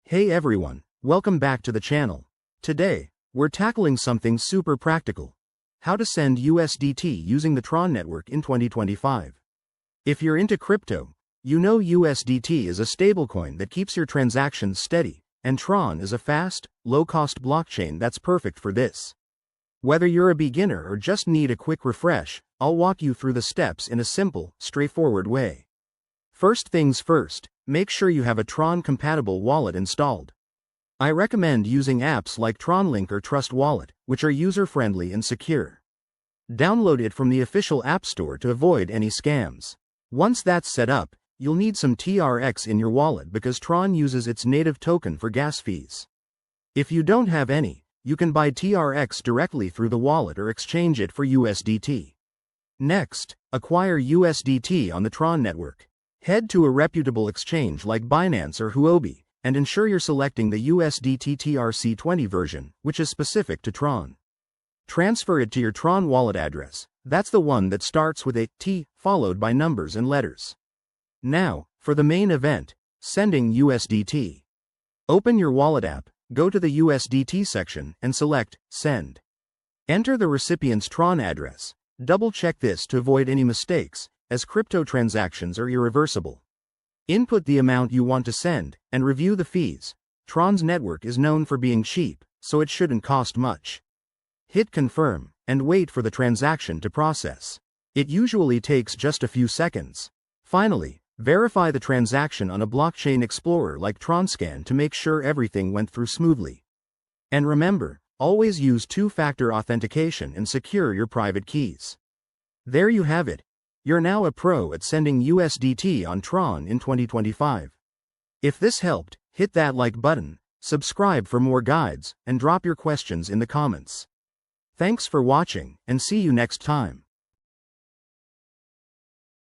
Hey everyone, welcome back to the channel. Today, we're tackling something super practical. How to send USDT using the Tron network in 2025. If you're into crypto, you know USDT is a stablecoin that keeps your transactions steady, and Tron is a fast, low-cost blockchain that's perfect for this. Whether you're a beginner or just need a quick refresh, I'll walk you through the steps in a simple, straightforward way. First things first, make sure you have a Tron-compatible wallet installed. I recommend using apps like TronLink or Trust Wallet, which are user-friendly and secure. Download it from the official App Store to avoid any scams. Once that's set up, you'll need some TRX in your wallet because Tron uses its native token for gas fees. If you don't have any, you can buy TRX directly through the wallet or exchange it for USDT. Next, acquire USDT on the Tron network. Head to a reputable exchange like Binance or Huobi, and ensure you're selecting the USDT TRC20 version, which is specific to Tron. Transfer it to your Tron wallet address. That's the one that starts with a T, followed by numbers and letters. Now, for the main event, sending USDT. Open your wallet app, go to the USDT section, and select Send. Enter the recipient's Tron address. Double-check this to avoid any mistakes, as crypto transactions are irreversible. Input the amount you want to send, and review the fees. Tron's network is known for being cheap, so it shouldn't cost much. Hit Confirm, and wait for the transaction to process. It usually takes just a few seconds. Finally, verify the transaction on a blockchain explorer like TronScan to make sure everything went through smoothly. And remember, always use two-factor authentication and secure your private keys. There you have it. You're now a pro at sending USDT on Tron in 2025. If this helped, hit that like button, subscribe for more guides, and drop your questions in the comments. Thanks for watching, and see you next time.